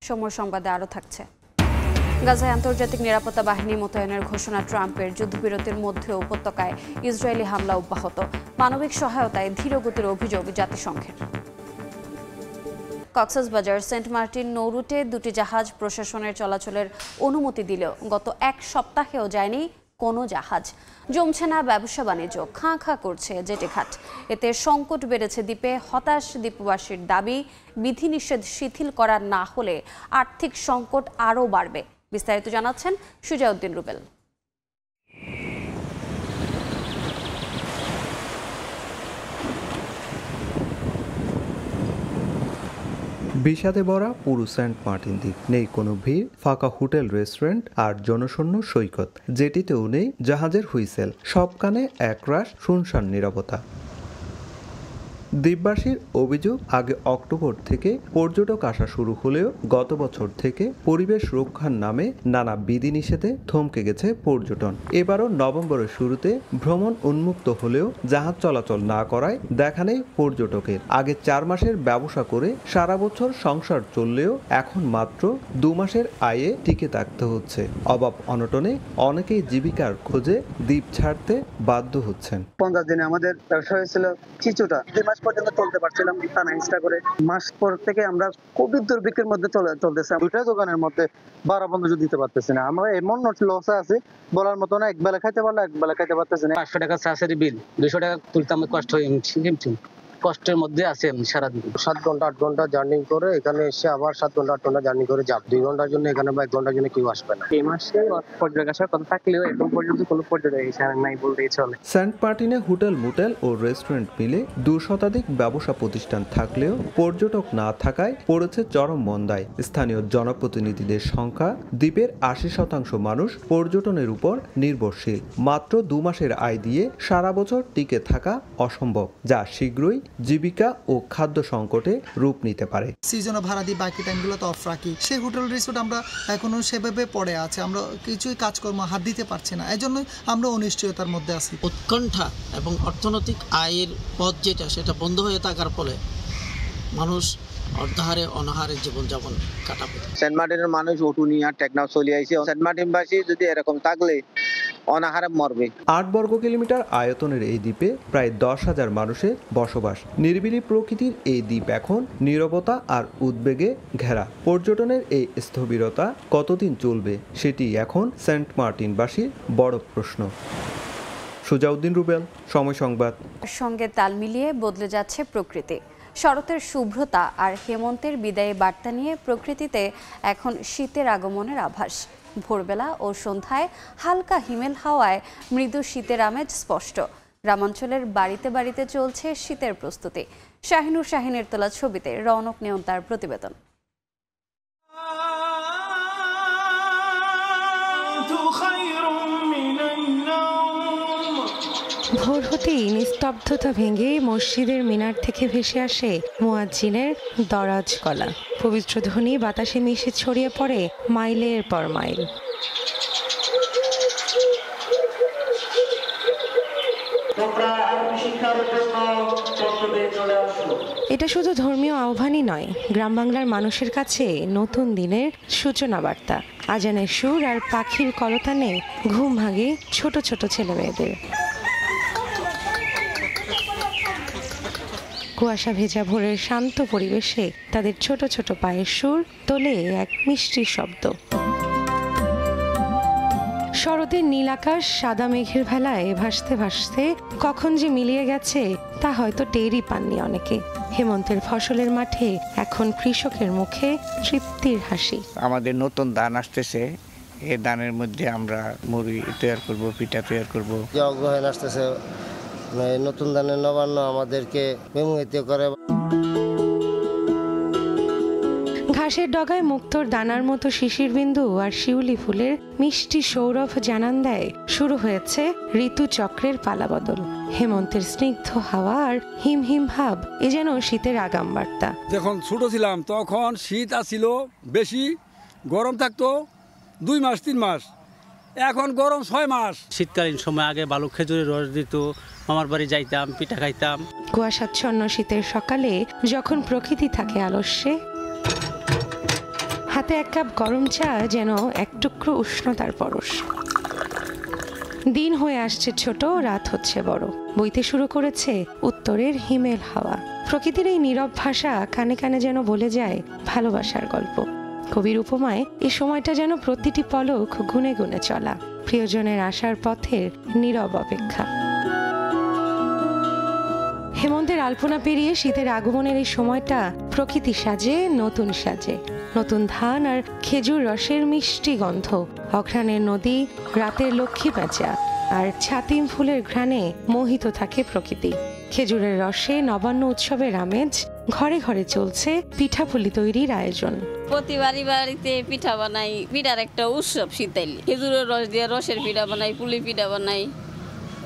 সময় সংবাদে আরও থাকছে। গাজায় আন্তর্জাতিক নিরাপত্তা বাহিনী মোতায়েনের ঘোষণা ট্রাম্পের। যুদ্ধবিরতির মধ্যে উপত্যকায় ইসরায়েলি হামলা অব্যাহত। মানবিক সহায়তায় ধীরগতির অভিযোগ জাতিসংঘের। কক্সবাজার সেন্ট মার্টিন নৌরুটে দুটি জাহাজ প্রশাসনের চলাচলের অনুমতি দিলেও গত এক সপ্তাহেও যায়নি কোনো জাহাজ। জমছে না ব্যবসা বাণিজ্য, খাঁ খাঁ করছে জেটিঘাট। এতে সংকট বেড়েছে দ্বীপে। হতাশ দ্বীপবাসীর দাবি, বিধিনিষেধ শিথিল করা না হলে আর্থিক সংকট আরও বাড়বে। বিস্তারিত জানাচ্ছেন সুজাউদ্দিন রুবেল। বিষাদে ভরা পুরো সেন্ট মার্টিন দ্বীপ। নেই কোনো ভিড়, ফাঁকা হোটেল, রেস্টুরেন্ট আর জনশূন্য সৈকত। যেটিতেও নেই জাহাজের হুইসেল। সবখানে একরাশ শুনশান নীরবতা। দ্বীপবাসীর অভিযোগ, আগে অক্টোবর থেকে পর্যটক আসা শুরু হলেও গত বছর থেকে পরিবেশ রক্ষার নামে নানা বিধিনিষেধে থমকে গেছে পর্যটন। এবারও নভেম্বরের শুরুতে ভ্রমণ উন্মুক্ত হলেও জাহাজ চলাচল না করায় দেখা নেই পর্যটকের। আগে 4 মাসের ব্যবসা করে সারা বছর সংসার চললেও এখন মাত্র 2 মাসের আয়ে টিকে থাকতে হচ্ছে। অভাব অনটনে অনেকেই জীবিকার খোঁজে দ্বীপ ছাড়তে বাধ্য হচ্ছেন। 50 দিনে আমাদের ব্যবসা হয়েছিল কিছুটা, 2 মাস পর্যন্ত চলতে পারছিলাম টানা ইনস্টা করে। মাস পর থেকে আমরা কোভিড দুর্ভিক্ষের মধ্যে চলতেছে। 2টা দোকানের মধ্যে 12 বন্ধ দিতে পারতেছি না। আমরা এমন লসে আছি বলার মতো না। একবেলা খাইতে পারলে একবেলা খাইতে পারতেছি না। 500 টাকা চাষের বিল, 200 টাকা তুলতে আমার কষ্ট হয়ে কষ্টের মধ্যে আছে সারাদিন। 7 ঘন্টা 8 ঘন্টা জার্নি করে এখানে এসে আবার 7 ঘন্টা 8 ঘন্টা জার্নি করে যাব। 2 ঘন্টার জন্য এখানে বা 1 ঘন্টার জন্য কেউ আসবে না। এই মাসে পর্যটক আসার কথা থাকলেও এখন পর্যন্ত কোনো পর্যটক এসে নাই বলতেই চলে। সেন্ট মার্টিনে হোটেল, মোটেল ও রেস্টুরেন্ট মিলে 2 শতাধিক ব্যবসা প্রতিষ্ঠান থাকলেও পর্যটক না থাকায় পড়েছে চরম মন্দায় স্থানীয় জনপ্রতিনিধিদের সংখ্যা। দ্বীপের 80% মানুষ পর্যটনের উপর নির্ভরশীল। মাত্র 2 মাসের আয় দিয়ে সারা বছর টিকে থাকা অসম্ভব, যা শীঘ্রই জীবিকা ও খাদ্য সংকটে রূপ নিতে পারে। সিজনে ভাড়া দিই, বাকি টাইমগুলো তো অফ রাখি। সেই হোটেল রিসোর্ট আমরা এখনো সেভাবে পড়ে আছে। আমরা কিছুই কাজকর্ম হাত দিতে পারছি না। এজন্য আমরা অনিশ্চয়তার মধ্যে আছি। উৎকণ্ঠা এবং অর্থনৈতিক আয়ের পথ সেটা বন্ধ হয়ে থাকার ফলে মানুষ অর্ধাহারে অনাহারে জীবনযাপন কাটাবে। সেন্ট মার্টিনের মানুষ উঠুনি আর টেকনাফ চলে আইছে। সেন্ট মার্টিনবাসী যদি এরকম থাকলে অনাহারে মরবে। 8 বর্গ কিলোমিটার আয়তনের এই দ্বীপে প্রায় 10,000 মানুষের বসবাস। নিরিবিলি প্রকৃতির এই দ্বীপ এখন নীরবতা আর উদ্বেগে ঘেরা। পর্যটনের এই স্থবিরতা কতদিন চলবে সেটি এখন সেন্ট মার্টিনবাসীর বড় প্রশ্ন। সুজাউদ্দিন রুবেল, সময় সংবাদ। সঙ্গে তাল মিলিয়ে বদলে যাচ্ছে প্রকৃতি। শরতের শুভ্রতা আর হেমন্তের বিদায়ী বার্তা নিয়ে প্রকৃতিতে এখন শীতের আগমনের আভাস। ভোরবেলা ও সন্ধ্যায় হালকা হিমেল হাওয়ায় মৃদু শীতের আমেজ স্পষ্ট। গ্রামাঞ্চলের বাড়িতে বাড়িতে চলছে শীতের প্রস্তুতি। শাহিনুর শাহিনের তোলা ছবিতে রৌনক নেওন তার প্রতিবেদন। ভোর হতেই নিস্তব্ধতা ভেঙে মসজিদের মিনার থেকে ভেসে আসে মুয়াজ্জিনের দরাজ গলা। পবিত্র ধ্বনি বাতাসে মিশে ছড়িয়ে পড়ে মাইলের পর মাইল। এটা শুধু ধর্মীয় আহ্বানই নয়, গ্রাম বাংলার মানুষের কাছে নতুন দিনের সূচনা বার্তা। আজানের সুর আর পাখির কলতানে ঘুম ভাঙে ছোট ছোট ছেলে মেয়েদের। কুয়াশা ভেজা ভোরের শান্ত পরিবেশে তাদের ছোট ছোট পায়ের সুর তোলে এক মিষ্টি শব্দ। শরতের নীল আকাশ সাদা মেঘের ভেলায় ভাসতে ভাসতে কখন যে মিলিয়ে গেছে তা হয়তো টেরই পাননি অনেকে। হেমন্তের ফসলের মাঠে এখন কৃষকের মুখে তৃপ্তির হাসি। আমাদের নতুন ধান আসতেছে, এই ধানের মধ্যে আমরা মুড়ি তৈরি করব, পিঠা তৈরি করব। যে অগ্রহায়ণ আসতেছে, নতুন ধানের নবান্ন আমাদেরকে বিমোহিত করে। ঘাস বাতাসের ডগায় মুক্তোর দানার মতো শিশির বিন্দু আর শিউলি ফুলের মিষ্টি সৌরভ জানান দেয় শুরু হয়েছে ঋতুচক্রের পালাবদল। হেমন্তের স্নিগ্ধ হাওয়া আর হিম হিম ভাব এ যেন শীতের আগাম বার্তা। যখন ছোট ছিলাম তখন শীত আসছিল বেশি, গরম থাকতো 2 মাস 3 মাস, এখন গরম 6 মাস। শীতকালীন সময় আগে ভালো খেজুরের রস দিত, মামার বাড়ি যাইতাম, পিঠা খাইতাম। কুয়াশাচ্ছন্ন শীতের সকালে যখন প্রকৃতি থাকে আলস্যে, হাতে এক কাপ গরম চা যেন এক টুকরো উষ্ণতার পরশ। দিন হয়ে আসছে ছোট, রাত হচ্ছে বড়, বইতে শুরু করেছে উত্তরের হিমেল হাওয়া। প্রকৃতির এই নীরব ভাষা কানে কানে যেন বলে যায় ভালোবাসার গল্প। কবির উপমায় এই সময়টা যেন প্রতিটি পলক গুনে গুনে চলা, প্রিয়জনের আসার পথের নীরব অপেক্ষা। হেমন্তের আলপনা পেরিয়ে শীতের আগমনের এই সময়টা প্রকৃতি সাজে নতুন সাজে। নতুন ধান আর খেজুর রসের মিষ্টি গন্ধ, অঘ্রাণের নদী, রাতের লক্ষ্মী প্যাঁচা আর ছাতিম ফুলের ঘ্রাণে মোহিত থাকে প্রকৃতি। খেজুরের রসে নবান্ন উৎসবের আমেজ, ঘরে ঘরে চলছে পিঠাপুলি তৈরির আয়োজন। প্রতিবারই বাড়িতে পিঠা বানাই, পিঠার একটা উৎসব শীতাইলি। খেজুরের রস দিয়ে রসের পিঠা বানাই, পুলি পিঠা বানাই,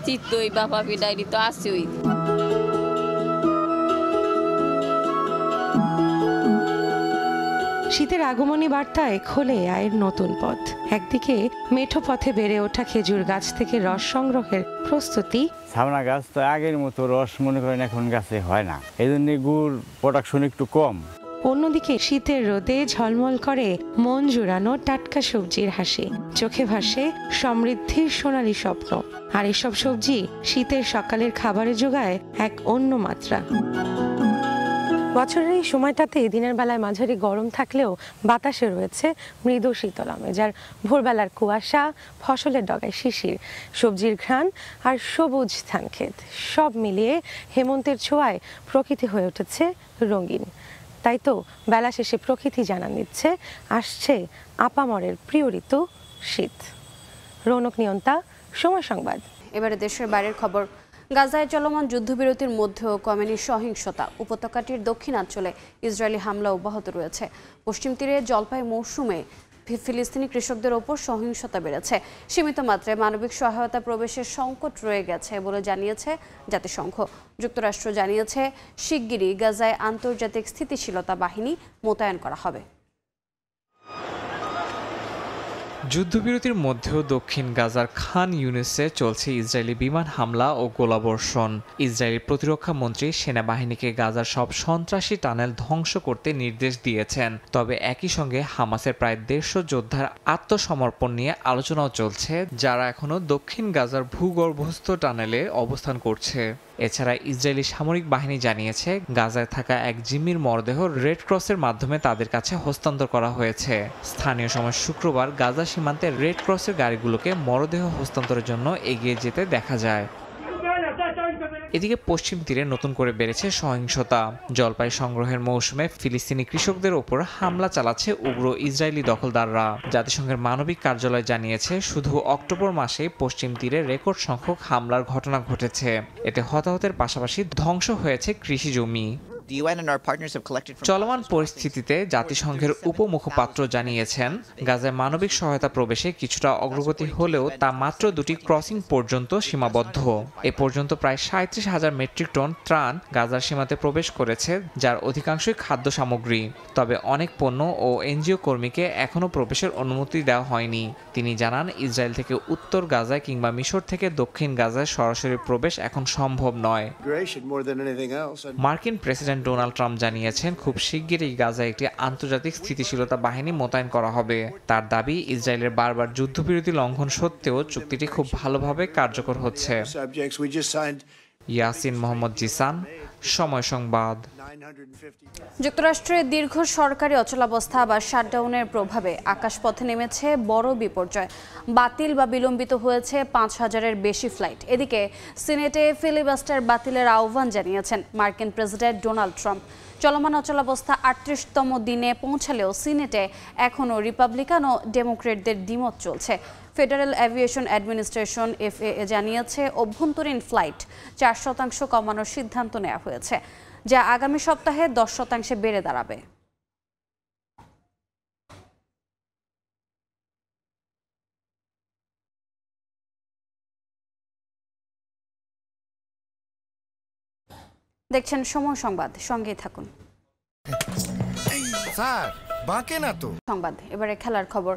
চিত্তই বাপা পিঠা এটি তো আসেই। শীতের আগমনী বার্তায় খোলে আয়ের নতুন পথ। একদিকে মেঠো পথে বেড়ে ওঠা খেজুর গাছ থেকে রস সংগ্রহের প্রস্তুতি। সামনা গাছ তো আগের মতো রস মনে করেন এখন গাছে হয় না, এই জন্য গুড় প্রোডাকশন একটু কম। অন্যদিকে শীতের রোদে ঝলমল করে মন জুড়ানো টাটকা সবজির হাসি, চোখে ভাসে সমৃদ্ধির সোনালী স্বপ্ন। আর এসব সবজি শীতের সকালের খাবারে যোগায় এক অন্য মাত্রা। বছরের এই সময়টাতে দিনের বেলায় মাঝারি গরম থাকলেও বাতাসে রয়েছে মৃদু শীতল আমেজ। আর ভোরবেলার কুয়াশা, ফসলের ডগায় শিশির, সবজির ঘ্রাণ আর সবুজ ধানক্ষেত সব মিলিয়ে হেমন্তের ছোঁয়ায় প্রকৃতি হয়ে উঠেছে রঙিন। তাই তো বেলা শেষে প্রকৃতি জানান দিচ্ছে আসছে আপামরের প্রিয় ঋতু শীত। রৌনক নিয়ন্তা, সময় সংবাদ। এবারে দেশের বাইরের খবর। গাজায় চলমান যুদ্ধবিরতির মধ্যেও কমেনি সহিংসতা। উপত্যকাটির দক্ষিণাঞ্চলে ইসরায়েলি হামলা অব্যাহত রয়েছে। পশ্চিম তীরে জলপাই মৌসুমে ফিলিস্তিনি কৃষকদের ওপর সহিংসতা বেড়েছে। সীমিত মাত্রায় মানবিক সহায়তা প্রবেশের সংকট রয়ে গেছে বলে জানিয়েছে জাতিসংঘ। যুক্তরাষ্ট্র জানিয়েছে শিগগিরই গাজায় আন্তর্জাতিক স্থিতিশীলতা বাহিনী মোতায়েন করা হবে। যুদ্ধবিরতির মধ্যেও দক্ষিণ গাজার খান ইউনিসে চলছে ইসরায়েলি বিমান হামলা ও গোলাবর্ষণ। ইসরায়েলি প্রতিরক্ষা মন্ত্রী সেনাবাহিনীকে গাজার সব সন্ত্রাসী টানেল ধ্বংস করতে নির্দেশ দিয়েছেন। তবে একই সঙ্গে হামাসের প্রায় 150 যোদ্ধার আত্মসমর্পণ নিয়ে আলোচনাও চলছে, যারা এখনও দক্ষিণ গাজার ভূগর্ভস্থ টানেলে অবস্থান করছে। এছাড়া ইসরায়েলি সামরিক বাহিনী জানিয়েছে গাজায় থাকা এক জিম্মির মরদেহ রেড ক্রসের মাধ্যমে তাদের কাছে হস্তান্তর করা হয়েছে। স্থানীয় সময় শুক্রবার গাজা সীমান্তে রেড ক্রসের গাড়িগুলোকে মরদেহ হস্তান্তরের জন্য এগিয়ে যেতে দেখা যায়। এদিকে পশ্চিম তীরে নতুন করে বেড়েছে সহিংসতা। জলপাই সংগ্রহের মৌসুমে ফিলিস্তিনি কৃষকদের ওপর হামলা চালাচ্ছে উগ্র ইসরায়েলি দখলদাররা। জাতিসংঘের মানবিক কার্যালয় জানিয়েছে শুধু অক্টোবর মাসে পশ্চিম তীরে রেকর্ড সংখ্যক হামলার ঘটনা ঘটেছে। এতে হতাহতের পাশাপাশি ধ্বংস হয়েছে কৃষি জমি। চলমান পরিস্থিতিতে জাতিসংঘের উপমুখপাত্র জানিয়েছেন গাজায় মানবিক সহায়তা প্রবেশে কিছুটা অগ্রগতি হলেও তা মাত্র 2টি ক্রসিং পর্যন্ত সীমাবদ্ধ। এ পর্যন্ত প্রায় 37,000 মেট্রিক টন ত্রাণ গাজার সীমাতে প্রবেশ করেছে, যার অধিকাংশই খাদ্য সামগ্রী। তবে অনেক পণ্য ও এনজিও কর্মীকে এখনও প্রবেশের অনুমতি দেওয়া হয়নি। তিনি জানান ইসরায়েল থেকে উত্তর গাজায় কিংবা মিশর থেকে দক্ষিণ গাজায় সরাসরি প্রবেশ এখন সম্ভব নয়। মার্কিন প্রেসিডেন্ট ডোনাল্ড ট্রাম্প জানিয়েছেন খুব শিগগিরই গাজায় একটি আন্তর্জাতিক স্থিতিশীলতা বাহিনী মোতায়েন করা হবে। তার দাবি ইসরায়েলের বারবার যুদ্ধবিরতি লঙ্ঘন সত্ত্বেও চুক্তিটি খুব ভালোভাবে কার্যকর হচ্ছে। ইয়াসিন মোহাম্মদ জিসান, সময় সংবাদ। যুক্তরাষ্ট্রের দীর্ঘ সরকারি অচলাবস্থা বা শাটডাউনের প্রভাবে আকাশপথে নেমেছে বড় বিপর্যয়। বাতিল বা বিলম্বিত হয়েছে 5,000-এর বেশি ফ্লাইট। এদিকে সিনেটে ফিলিবাস্টার বাতিলের আহ্বান জানিয়েছেন মার্কিন প্রেসিডেন্ট ডোনাল্ড ট্রাম্প। চলমান অচলাবস্থা 38তম দিনে পৌঁছালেও সিনেটে এখনও রিপাবলিকান ও ডেমোক্রেটদের দ্বিমত চলছে। ফেডারেল এভিয়েশন অ্যাডমিনিস্ট্রেশন FAA জানিয়েছে অভ্যন্তরীণ ফ্লাইট 4% কমানোর সিদ্ধান্ত নেওয়া হয়েছে, যা আগামী সপ্তাহে 10% বেড়ে দাঁড়াবে। দেখছেন সময় সংবাদ, সঙ্গেই থাকুন। স্যার বাঁকে না তো সংবাদ এবারে খেলার খবর।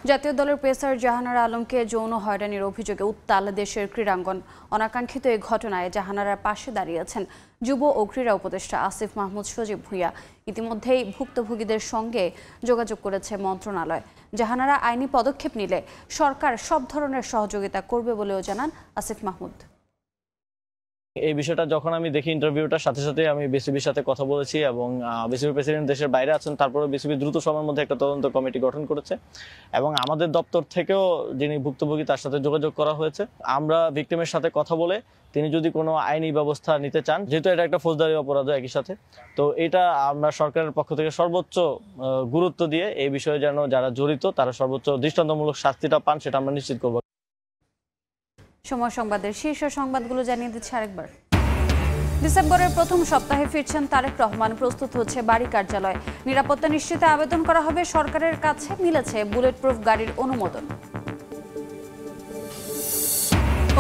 জাতীয় দলের পেসার জাহানারা আলমকে যৌন হয়রানির অভিযোগে উত্তাল দেশের ক্রীড়াঙ্গন। অনাকাঙ্ক্ষিত এই ঘটনায় জাহানারার পাশে দাঁড়িয়েছেন যুব ও ক্রীড়া উপদেষ্টা আসিফ মাহমুদ সজীব ভূঁইয়া। ইতিমধ্যেই ভুক্তভোগীদের সঙ্গে যোগাযোগ করেছে মন্ত্রণালয়। জাহানারা আইনি পদক্ষেপ নিলে সরকার সব ধরনের সহযোগিতা করবে বলেও জানান আসিফ মাহমুদ। এই বিষয়টা যখন আমি দেখি ইন্টারভিউটার সাথে সাথে আমি বিসিবির সাথে কথা বলেছি এবং বিসিবির প্রেসিডেন্ট দেশের বাইরে আছেন, তারপরে বিসিবি দ্রুত সময়ের মধ্যে একটা তদন্ত কমিটি গঠন করেছে এবং আমাদের দপ্তর থেকেও যিনি ভুক্তভোগী তার সাথে যোগাযোগ করা হয়েছে। আমরা ভিকটিমের সাথে কথা বলে তিনি যদি কোনো আইনি ব্যবস্থা নিতে চান, যেহেতু এটা একটা ফৌজদারি অপরাধ একই সাথে, তো এটা আমরা সরকারের পক্ষ থেকে সর্বোচ্চ গুরুত্ব দিয়ে এই বিষয়ে যেন যারা জড়িত তারা সর্বোচ্চ দৃষ্টান্তমূলক শাস্তিটা পান সেটা আমরা নিশ্চিত করব। সময় সংবাদের শীর্ষ সংবাদগুলো জানিয়ে দিচ্ছে আরেকবার। ডিসেম্বরের প্রথম সপ্তাহে ফিরছেন তারেক রহমান। প্রস্তুত হচ্ছে বাড়ি কার্যালয়। নিরাপত্তা নিশ্চিতে আবেদন করা হবে সরকারের কাছে। মিলেছে বুলেট প্রুফ গাড়ির অনুমোদন।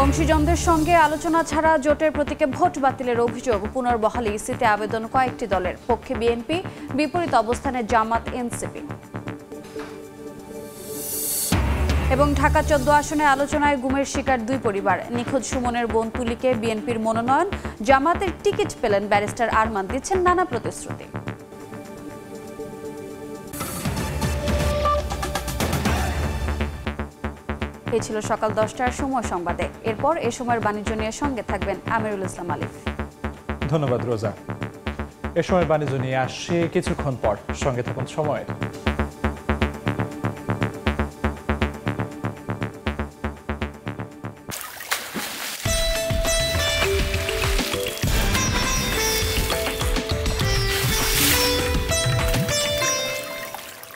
অংশীজনদের সঙ্গে আলোচনা ছাড়া জোটের প্রতীকে ভোট বাতিলের অভিযোগ। পুনর্বহালে ইসিতে আবেদন কয়েকটি দলের। পক্ষে বিএনপি, বিপরীত অবস্থানে জামাত, এনসিপি। এবং ঢাকা 14 আসনে আলোচনায় গুমের শিকার 2 পরিবার। নিখোঁজ সুমনের বোন তুলিকে বিএনপির মনোনয়ন। জামাতের টিকিট পেলেন ব্যারিস্টার আরমান। দিচ্ছেন নানা প্রতিশ্রুতি। এই ছিল সকাল 10টার সময় সংবাদে। এরপর এ সময়ের বাণিজ্য নিয়ে সঙ্গে থাকবেন আমিরুল ইসলাম আলিফ। ধন্যবাদ রোজা। এ সময় বাণিজ্য নিয়ে আসছে কিছুক্ষণ পর। সঙ্গে থাকুন সময়।